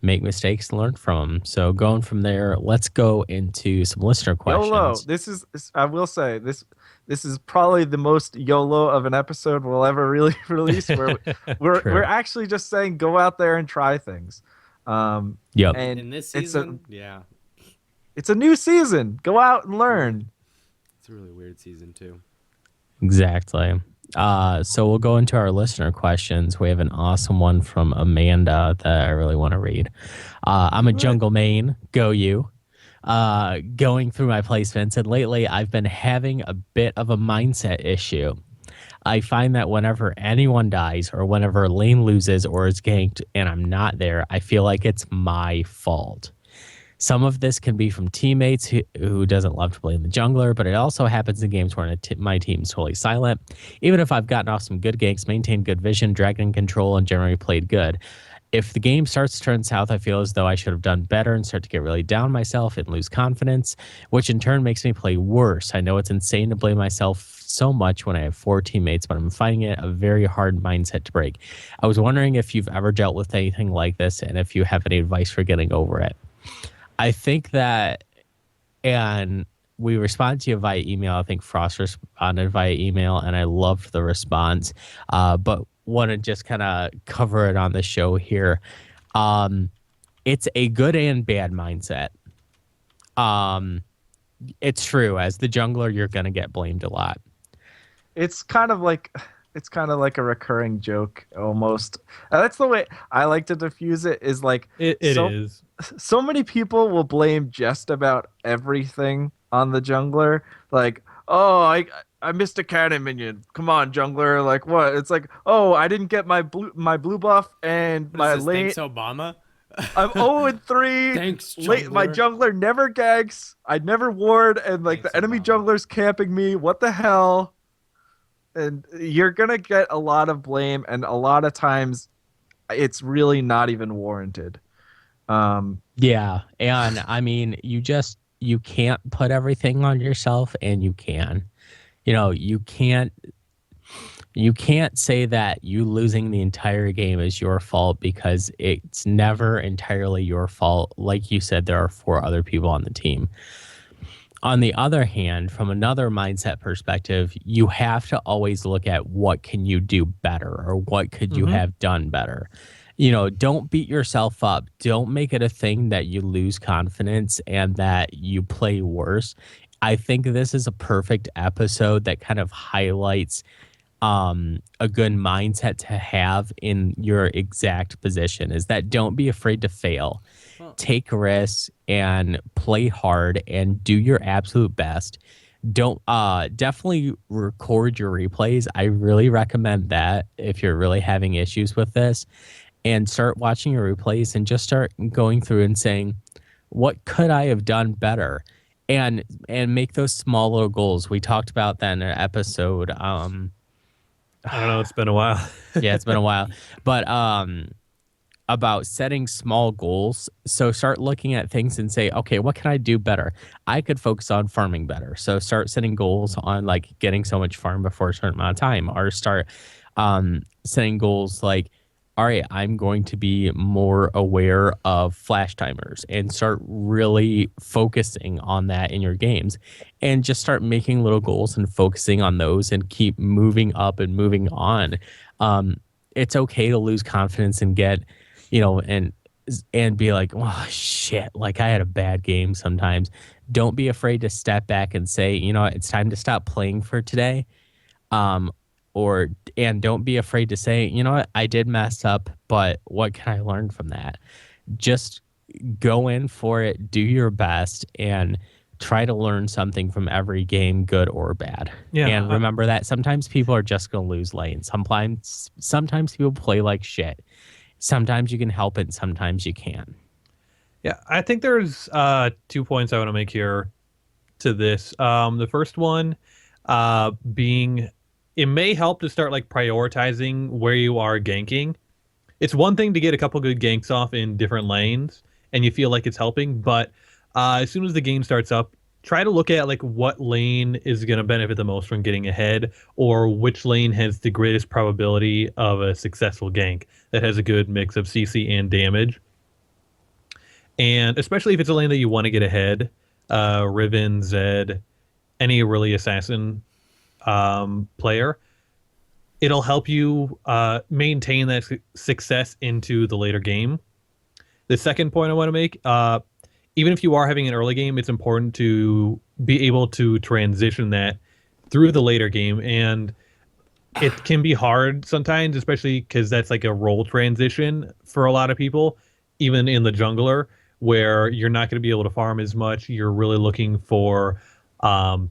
C: make mistakes and learn from them. So going from there, let's go into some listener questions.
B: YOLO. I will say, this is probably the most YOLO of an episode we'll ever really release. We're actually just saying go out there and try things.
C: Yep.
B: And
D: in this season,
B: it's a new season. Go out and learn.
D: It's a really weird season too.
C: Exactly. So we'll go into our listener questions. We have an awesome one from Amanda that I really want to read. I'm a jungle main. Go you. Going through my placements, and lately I've been having a bit of a mindset issue. I find that whenever anyone dies or whenever lane loses or is ganked and I'm not there, I feel like it's my fault. Some of this can be from teammates who doesn't love to blame the jungler, but it also happens in games where my team's totally silent. Even if I've gotten off some good ganks, maintained good vision, dragon control, and generally played good. If the game starts to turn south, I feel as though I should have done better and start to get really down on myself and lose confidence, which in turn makes me play worse. I know it's insane to blame myself so much when I have 4 teammates, but I'm finding it a very hard mindset to break. I was wondering if you've ever dealt with anything like this and if you have any advice for getting over it. I think that, and we responded to you via email. I think Frost responded via email, and I loved the response. But want to just kind of cover it on the show here. It's a good and bad mindset. It's true. As the jungler, you're going to get blamed a lot.
B: It's kind of like a recurring joke almost. That's the way I like to diffuse it. Is like
A: it is.
B: So many people will blame just about everything on the jungler. Like, oh, I missed a cannon minion. Come on, jungler. Like what? It's like, oh, I didn't get my blue buff and my lane.
D: Thanks, Obama.
B: I'm 0-3.
D: Thanks, jungler.
B: My jungler never ganks. I never ward, and like
D: Thanks,
B: the enemy
D: Obama.
B: jungler's camping me. What the hell? And you're gonna get a lot of blame, and a lot of times it's really not even warranted.
C: Yeah, and I mean, you can't put everything on yourself, and you can. You can't say that you losing the entire game is your fault because it's never entirely your fault. Like you said, there are four other people on the team. On the other hand, from another mindset perspective, you have to always look at what can you do better or what could you have done better. Don't beat yourself up. Don't make it a thing that you lose confidence and that you play worse. I think this is a perfect episode that kind of highlights a good mindset to have in your exact position is that don't be afraid to fail.
D: Well,
C: Take risks and play hard and do your absolute best. Don't definitely record your replays. I really recommend that if you're really having issues with this, and start watching your replays and just start going through and saying, what could I have done better? And make those small little goals. We talked about that in an episode.
A: I don't know. It's been a while.
C: Yeah, it's been a while. But about setting small goals. So start looking at things and say, okay, what can I do better? I could focus on farming better. So start setting goals on like getting so much farm before a certain amount of time, or start setting goals like, all right, I'm going to be more aware of flash timers and start really focusing on that in your games and just start making little goals and focusing on those and keep moving up and moving on. It's okay to lose confidence and get, and be like, oh shit, like I had a bad game sometimes. Don't be afraid to step back and say, it's time to stop playing for today. And don't be afraid to say, what, I did mess up, but what can I learn from that? Just go in for it, do your best, and try to learn something from every game, good or bad.
A: Yeah,
C: And remember that sometimes people are just going to lose lane. Sometimes people play like shit. Sometimes you can help it, sometimes you can't.
A: Yeah, I think there's 2 points I want to make here to this. The first one being it may help to start like prioritizing where you are ganking. It's one thing to get a couple good ganks off in different lanes and you feel like it's helping, but as soon as the game starts up, try to look at like what lane is going to benefit the most from getting ahead, or which lane has the greatest probability of a successful gank that has a good mix of CC and damage. And especially if it's a lane that you want to get ahead, Riven, Zed, any really assassin player, it'll help you maintain that success into the later game. The second point I want to make, even if you are having an early game, it's important to be able to transition that through the later game. And it can be hard sometimes, especially because that's like a role transition for a lot of people, even in the jungler, where you're not going to be able to farm as much. You're really looking for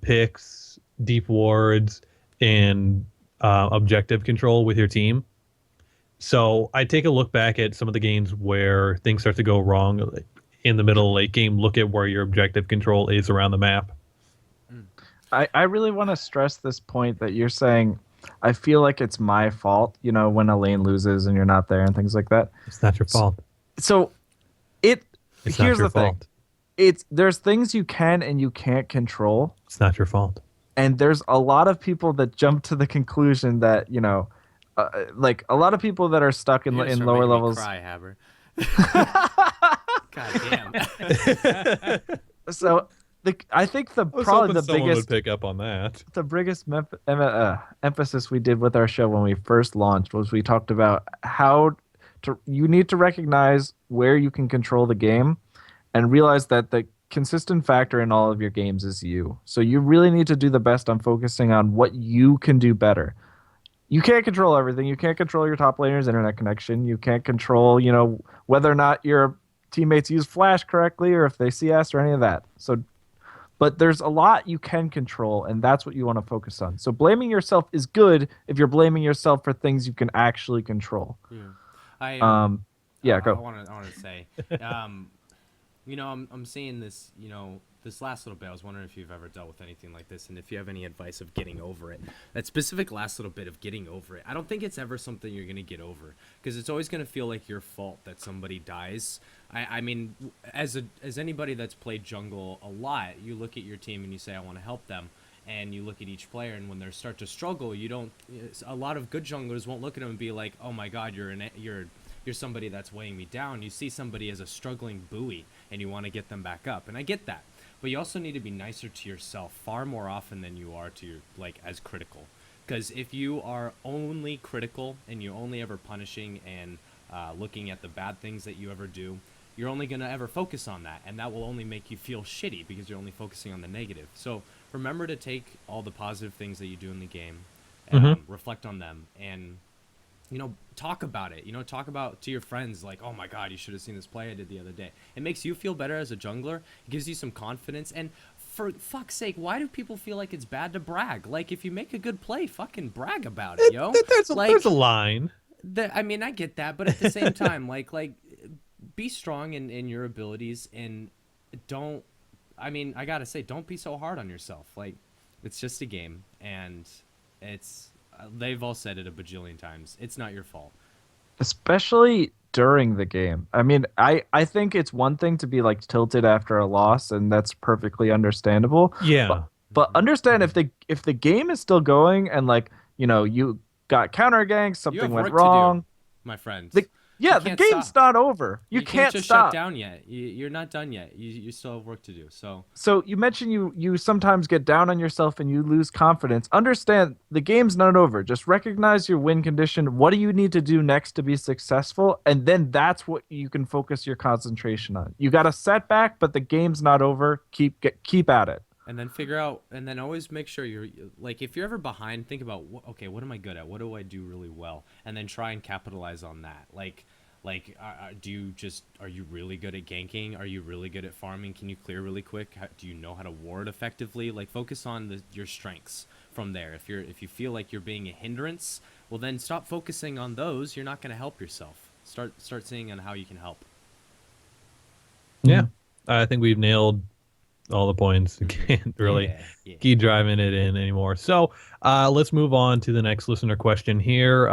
A: picks, deep wards, and objective control with your team. So I take a look back at some of the games where things start to go wrong in the middle late game. Look at where your objective control is around the map.
B: I really want to stress this point that you're saying, I feel like it's my fault, when a lane loses and you're not there and things like that.
A: It's not your fault.
B: So
A: It's
B: here's
A: not your
B: the thing.
A: fault.
B: There's things you can and you can't control.
A: It's not your fault.
B: And there's a lot of people that jump to the conclusion that, like a lot of people that are stuck in
D: You're just
B: lower
D: making me
B: levels.
D: Cry, Haber. God damn.
B: So I think
A: I was
B: probably
A: hoping
B: the
A: someone
B: biggest
A: would pick up on that.
B: the biggest emphasis we did with our show when we first launched was we talked about you need to recognize where you can control the game and realize that the consistent factor in all of your games is you. So you really need to do the best on focusing on what you can do better. You can't control everything. You can't control your top laner's internet connection. You can't control, whether or not your teammates use flash correctly or if they CS or any of that. But there's a lot you can control, and that's what you want to focus on. So blaming yourself is good if you're blaming yourself for things you can actually control.
D: Yeah.
B: Go.
D: I want to say, I'm seeing this, this last little bit, I was wondering if you've ever dealt with anything like this, and if you have any advice of getting over it. That specific last little bit of getting over it. I don't think it's ever something you're gonna get over, because it's always gonna feel like your fault that somebody dies. I mean, as anybody that's played jungle a lot, you look at your team and you say, I want to help them. And you look at each player, and when they start to struggle, you don't. A lot of good junglers won't look at them and be like, "Oh my God, you're somebody that's weighing me down." You see somebody as a struggling buoy, and you want to get them back up. And I get that, but you also need to be nicer to yourself far more often than you are to as critical. Because if you are only critical and you're only ever punishing and looking at the bad things that you ever do, you're only gonna ever focus on that, and that will only make you feel shitty because you're only focusing on the negative. So remember to take all the positive things that you do in the game, and reflect on them, and talk about it. Talk about to your friends, like, oh my God, you should have seen this play I did the other day. It makes you feel better as a jungler. It gives you some confidence. And for fuck's sake, why do people feel like it's bad to brag? Like, if you make a good play, fucking brag about it, yo.
A: There's a line.
D: I mean, I get that, but at the same time, like be strong in your abilities, and don't. I mean, I gotta say, don't be so hard on yourself. Like, it's just a game, and it's. They've all said it a bajillion times. It's not your fault.
B: Especially during the game. I mean, I think it's one thing to be like tilted after a loss, and that's perfectly understandable.
A: Yeah.
B: But understand if the game is still going, and you got counter ganks, something went wrong,
D: my friend.
B: The game's not over. You can't
D: just
B: stop.
D: shut down yet. You're not done yet. You still have work to do.
B: So you mentioned you sometimes get down on yourself and you lose confidence. Understand the game's not over. Just recognize your win condition. What do you need to do next to be successful? And then that's what you can focus your concentration on. You got a setback, but the game's not over. Keep at it.
D: And then figure out, and then always make sure you're like, if you're ever behind, think about, okay, what am I good at? What do I do really well? And then try and capitalize on that. Are you really good at ganking? Are you really good at farming? Can you clear really quick? Do you know how to ward effectively? Like, focus on your strengths from there. If you feel like you're being a hindrance, well, then stop focusing on those. You're not going to help yourself. Start seeing on how you can help.
A: Yeah, I think we've nailed all the points. Can't really keep driving it in anymore. So let's move on to the next listener question here.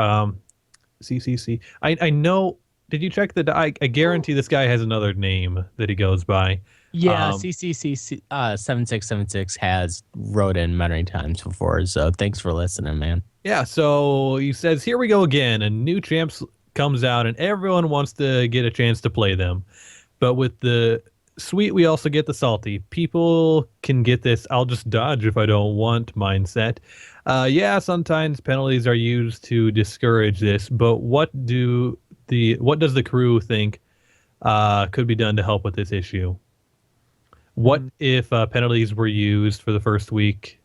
A: CCC. I know. Did you check I guarantee this guy has another name that he goes by.
C: Yeah, CCC 7676 has wrote in many times before. So thanks for listening, man.
A: Yeah. So he says, "Here we go again. A new champs comes out, and everyone wants to get a chance to play them, but with the sweet, we also get the salty. People can get this I'll just dodge if I don't want mindset. Yeah, sometimes penalties are used to discourage this, but what does the crew think could be done to help with this issue? What if penalties were used for the first week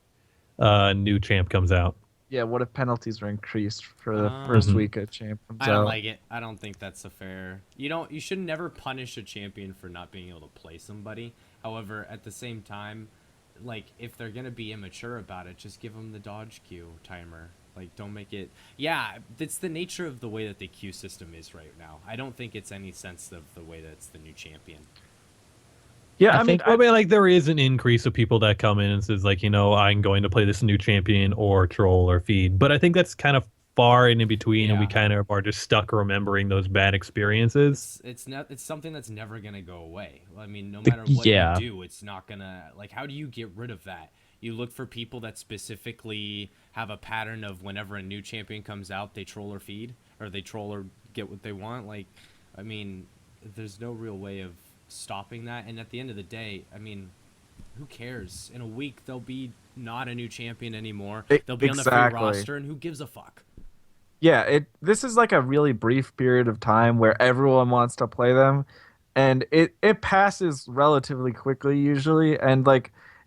A: new champ comes out?
B: Yeah, what if penalties were increased for the first week a champ comes out?
D: I don't like it. I don't think that's a fair... You should never punish a champion for not being able to play somebody. However, at the same time, if they're going to be immature about it, just give them the dodge queue timer. Don't make it... Yeah, it's the nature of the way that the queue system is right now. I don't think it's any sense of the way that it's the new champion.
B: Yeah,
A: I mean, there is an increase of people that come in and says, I'm going to play this new champion or troll or feed. But I think that's kind of far in between, and we kind of are just stuck remembering those bad experiences.
D: It's something that's never going to go away. I mean, no matter what you do, it's not going to... how do you get rid of that? You look for people that specifically have a pattern of whenever a new champion comes out, they troll or feed, or they troll or get what they want. I mean, there's no real way of stopping that. And at the end of the day, I mean, who cares? In a week, they'll be not a new champion anymore. They'll be on the free roster, and who gives a fuck?
B: Yeah, this is a really brief period of time where everyone wants to play them, and it passes relatively quickly usually, and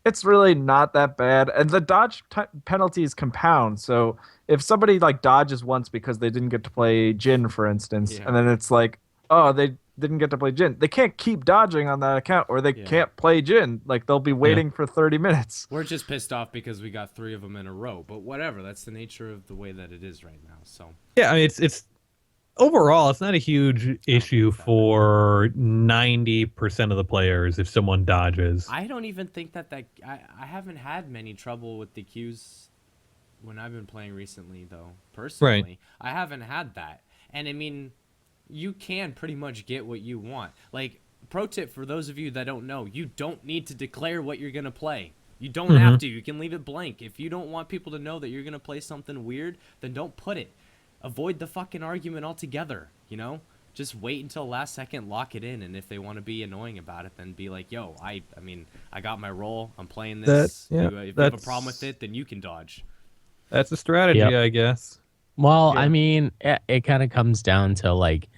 B: it's really not that bad. And the dodge penalties compound. So if somebody dodges once because they didn't get to play Jhin, for instance, and then it's they didn't get to play Jhin, they can't keep dodging on that account, or they can't play Jhin. They'll be waiting for 30 minutes.
D: We're just pissed off because we got 3 of them in a row. But whatever, that's the nature of the way that it is right now. So
A: yeah, I mean, it's overall, it's not a huge issue for 90% of the players if someone dodges.
D: I don't even think that I haven't had many trouble with the Qs when I've been playing recently, though. Personally, I haven't had that. And I mean, you can pretty much get what you want. Like, pro tip for those of you that don't know, you don't need to declare what you're going to play. You don't have to. You can leave it blank. If you don't want people to know that you're going to play something weird, then don't put it. Avoid the fucking argument altogether, you know? Just wait until last second, lock it in, and if they want to be annoying about it, then be like, yo, I mean, I got my role. I'm playing this. If you have a problem with it, then you can dodge.
A: That's a strategy, I guess.
C: Well,
B: Yeah.
C: I mean, it kind of comes down to like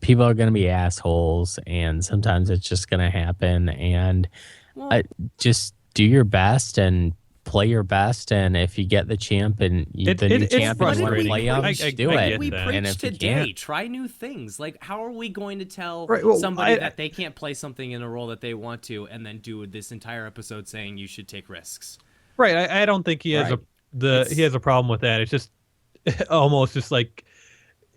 C: people are going to be assholes, and sometimes it's just going to happen. And
D: Well,
C: just do your best and play your best. And if you get the champ and the new
A: it's
C: champ and you want to
A: frustrating.
C: play him,
A: I
C: do
A: get
C: it.
D: we
A: that.
C: And
D: preach
C: if you
D: today.
C: can't,
D: Try new things. Like, how are we going to tell
A: Right, well,
D: somebody
A: I-
D: that they can't play something in a role that they want to, and then do this entire episode saying you should take risks?
A: Right. I don't think he has
C: Right.
A: he has a problem with that. It's just almost just like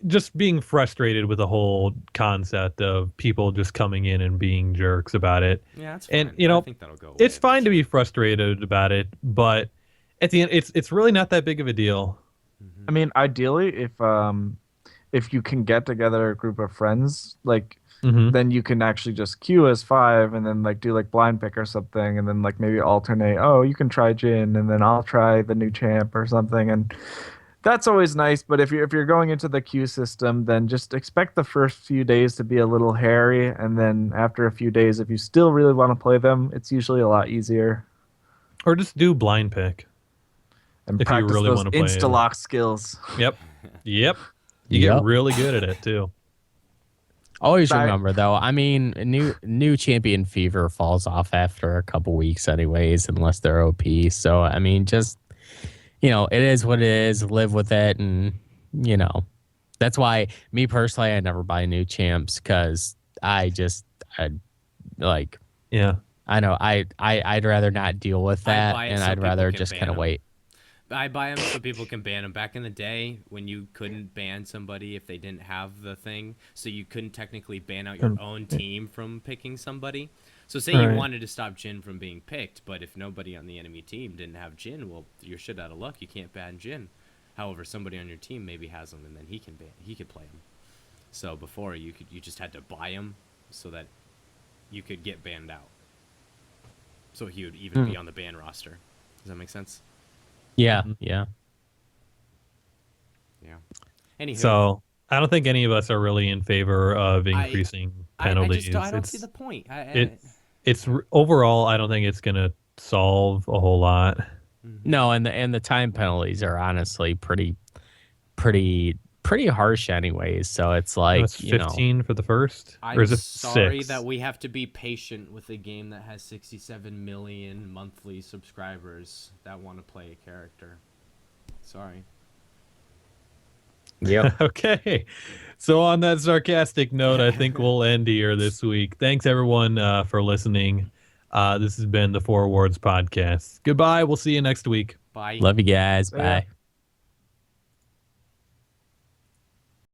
A: just being frustrated with the whole concept of people just coming in and being jerks about it.
D: Yeah, that's
A: And,
D: fine.
A: you know,
D: I think that'll go away
A: It's fine to
D: eventually.
A: be frustrated about it, but at the end, it's really not that big of a deal.
B: I mean, ideally, if you can get together a group of friends, like
A: Hmm.
B: then you can actually just queue as 5 and then like do like blind pick or something, and then like maybe alternate. Oh, you can try Jin and then I'll try the new champ or something, and that's always nice. But if you're going into the queue system, then just expect the first few days to be a little hairy, and then after a few days, if you still really want to play them, it's usually a lot easier.
A: Or just do blind pick.
B: And
A: If you
B: practice
A: really
B: those
A: wanna play it.
B: insta lock skills.
A: Yep. Yep. You
C: Yep.
A: get really good at it too.
C: always
B: I-
C: remember though. I mean, new champion fever falls off after a couple weeks, anyways, unless they're OP. So I mean, just it is what it is. Live with it, and that's why me personally, I never buy new champs because I like.
A: Yeah.
C: I know. I'd rather not deal with
D: I
C: that,
D: buy it
C: and
D: so
C: I'd
D: people
C: rather
D: can
C: just
D: ban
C: kind of
D: them.
C: wait.
D: I buy them so people can ban them. Back in the day, when you couldn't ban somebody if they didn't have the thing, so you couldn't technically ban out your own team from picking somebody. So say you
A: Right.
D: wanted to stop Jin from being picked, but if nobody on the enemy team didn't have Jin, well, you're shit out of luck. You can't ban Jin. However, somebody on your team maybe has him, and then he could play him. So before you just had to buy him so that you could get banned out. So he would even be on the ban roster. Does that make sense?
C: Yeah,
A: Mhm.
C: yeah.
D: Yeah. Anywho,
A: So I don't think any of us are really in favor of increasing
D: I
A: penalties.
D: just I don't
A: It's-
D: see the point.
A: Overall, I don't think it's gonna solve a whole lot.
C: No, and the time penalties are honestly pretty harsh, anyways. So it's like
A: It's 15 for the first, or
D: I'm
A: is it
D: sorry
A: 6?
D: that we have to be patient with a game that has 67 million monthly subscribers that want to play a character. Sorry.
C: Yep.
A: Okay. So on that sarcastic note, I think we'll end here this week. Thanks everyone for listening. This has been the Four Awards Podcast. Goodbye. We'll see you next week.
D: Bye.
C: Love you guys.
B: Yeah.
C: Bye.